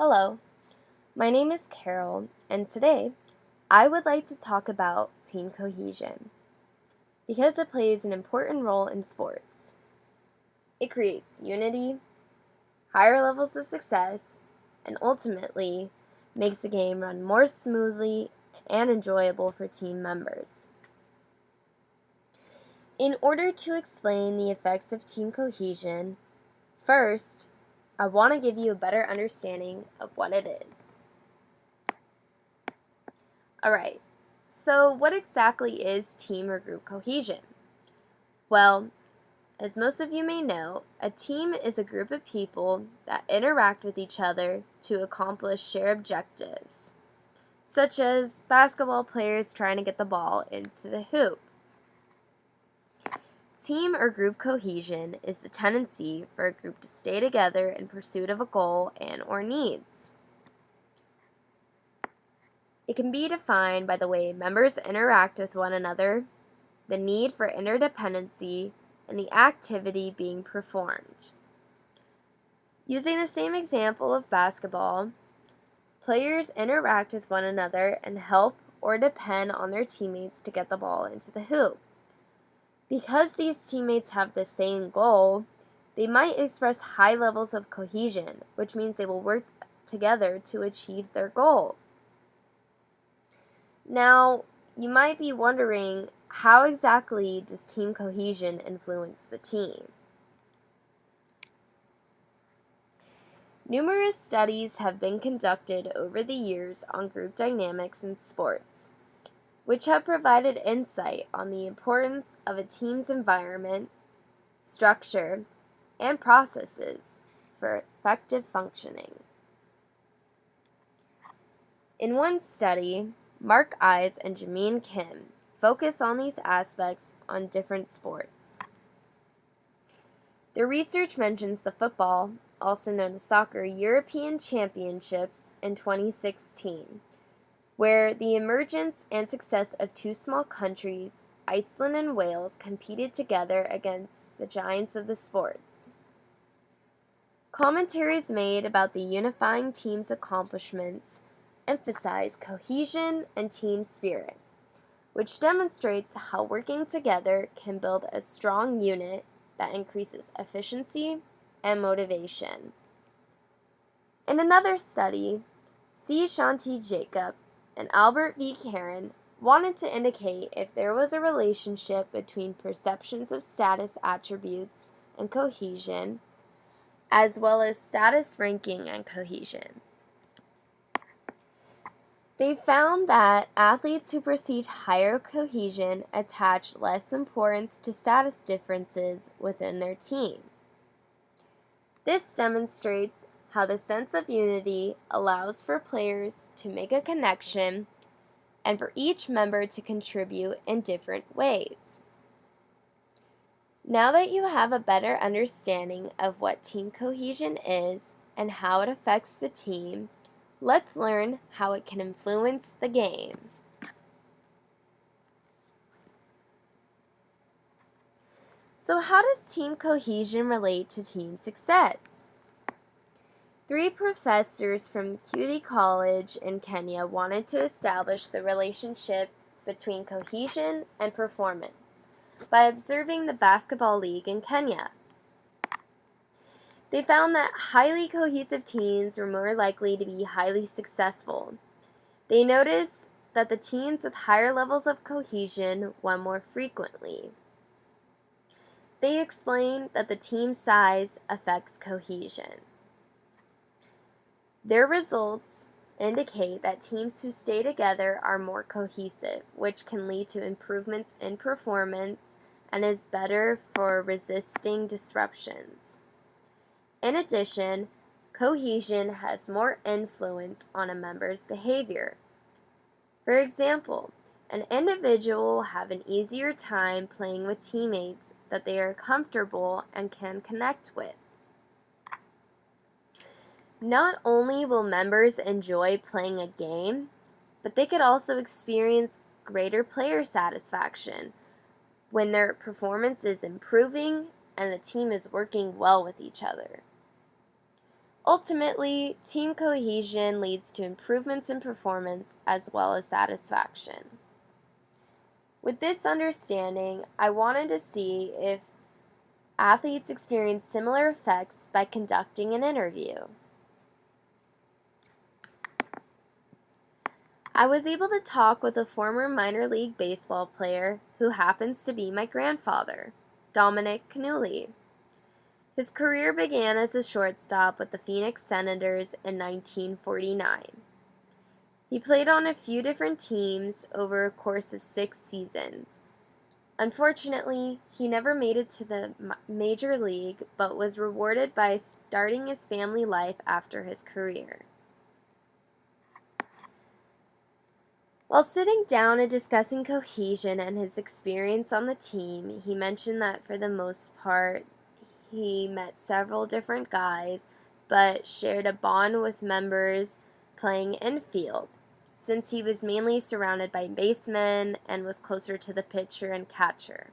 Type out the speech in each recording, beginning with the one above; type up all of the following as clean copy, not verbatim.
Hello, my name is Carol, and today I would like to talk about team cohesion because it plays an important role in sports. It creates unity, higher levels of success, and ultimately makes the game run more smoothly and enjoyable for team members. In order to explain the effects of team cohesion, first, I want to give you a better understanding of what it is. Alright, so what exactly is team or group cohesion? Well, as most of you may know, a team is a group of people that interact with each other to accomplish shared objectives, such as basketball players trying to get the ball into the hoop. Team or group cohesion is the tendency for a group to stay together in pursuit of a goal and/or needs. It can be defined by the way members interact with one another, the need for interdependency, and the activity being performed. Using the same example of basketball, players interact with one another and help or depend on their teammates to get the ball into the hoop. Because these teammates have the same goal, they might express high levels of cohesion, which means they will work together to achieve their goal. Now, you might be wondering, how exactly does team cohesion influence the team? Numerous studies have been conducted over the years on group dynamics in sports, which have provided insight on the importance of a team's environment, structure, and processes for effective functioning. In one study, Mark Eyes and Jameen Kim focus on these aspects on different sports. Their research mentions the football, also known as soccer, European Championships in 2016, where the emergence and success of two small countries, Iceland and Wales, competed together against the giants of the sports. Commentaries made about the unifying team's accomplishments emphasize cohesion and team spirit, which demonstrates how working together can build a strong unit that increases efficiency and motivation. In another study, C. Shanti Jacob and Albert V. Karen wanted to indicate if there was a relationship between perceptions of status attributes and cohesion, as well as status ranking and cohesion. They found that athletes who perceived higher cohesion attached less importance to status differences within their team. This demonstrates how the sense of unity allows for players to make a connection and for each member to contribute in different ways. Now that you have a better understanding of what team cohesion is and how it affects the team, let's learn how it can influence the game. So how does team cohesion relate to team success? 3 professors from Cutie College in Kenya wanted to establish the relationship between cohesion and performance by observing the basketball league in Kenya. They found that highly cohesive teams were more likely to be highly successful. They noticed that the teams with higher levels of cohesion won more frequently. They explained that the team size affects cohesion. Their results indicate that teams who stay together are more cohesive, which can lead to improvements in performance and is better for resisting disruptions. In addition, cohesion has more influence on a member's behavior. For example, an individual will have an easier time playing with teammates that they are comfortable and can connect with. Not only will members enjoy playing a game, but they could also experience greater player satisfaction when their performance is improving and the team is working well with each other. Ultimately, team cohesion leads to improvements in performance as well as satisfaction. With this understanding, I wanted to see if athletes experience similar effects by conducting an interview. I was able to talk with a former minor league baseball player who happens to be my grandfather, Dominic Canuli. His career began as a shortstop with the Phoenix Senators in 1949. He played on a few different teams over a course of 6 seasons. Unfortunately, he never made it to the major league, but was rewarded by starting his family life after his career. While sitting down and discussing cohesion and his experience on the team, he mentioned that for the most part, he met several different guys, but shared a bond with members playing infield, since he was mainly surrounded by basemen and was closer to the pitcher and catcher.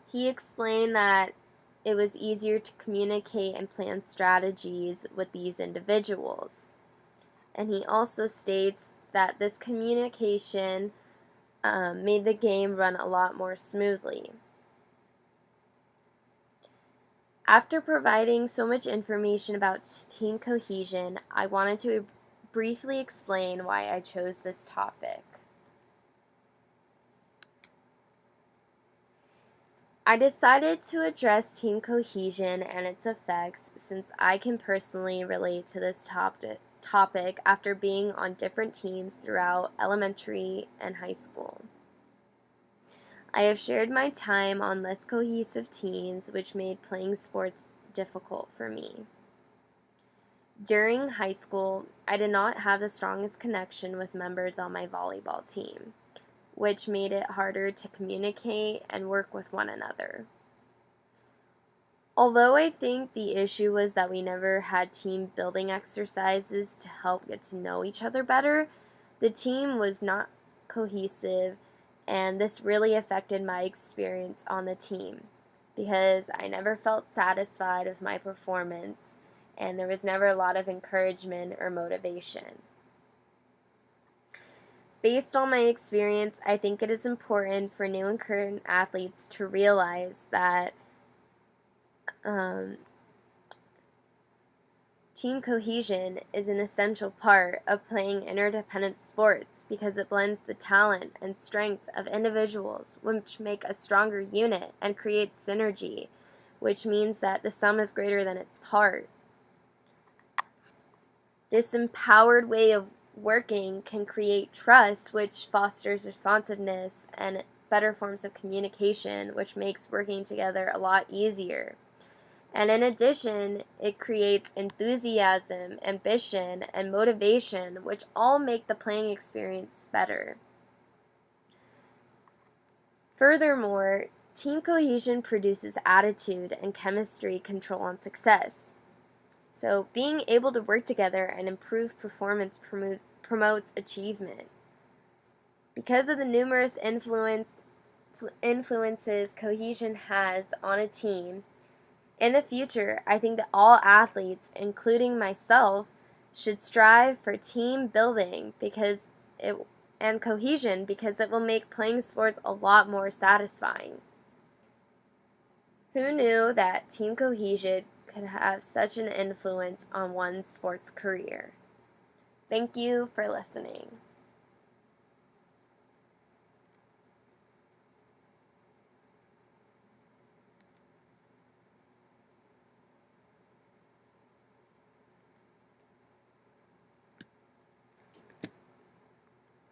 He explained that it was easier to communicate and plan strategies with these individuals. And he also states that this communication made the game run a lot more smoothly. After providing so much information about team cohesion, I wanted to briefly explain why I chose this topic. I decided to address team cohesion and its effects since I can personally relate to this topic after being on different teams throughout elementary and high school. I have shared my time on less cohesive teams, which made playing sports difficult for me. During high school, I did not have the strongest connection with members on my volleyball team, which made it harder to communicate and work with one another. Although I think the issue was that we never had team building exercises to help get to know each other better, the team was not cohesive, and this really affected my experience on the team because I never felt satisfied with my performance and there was never a lot of encouragement or motivation. Based on my experience, I think it is important for new and current athletes to realize that team cohesion is an essential part of playing interdependent sports because it blends the talent and strength of individuals, which make a stronger unit and creates synergy, which means that the sum is greater than its part. This empowered way of working can create trust, which fosters responsiveness and better forms of communication, which makes working together a lot easier. And in addition, it creates enthusiasm, ambition, and motivation, which all make the playing experience better. Furthermore, team cohesion produces attitude and chemistry control on success. So being able to work together and improve performance promotes achievement. Because of the numerous influences cohesion has on a team, in the future, I think that all athletes, including myself, should strive for team building and cohesion because it will make playing sports a lot more satisfying. Who knew that team cohesion could have such an influence on one's sports career? Thank you for listening.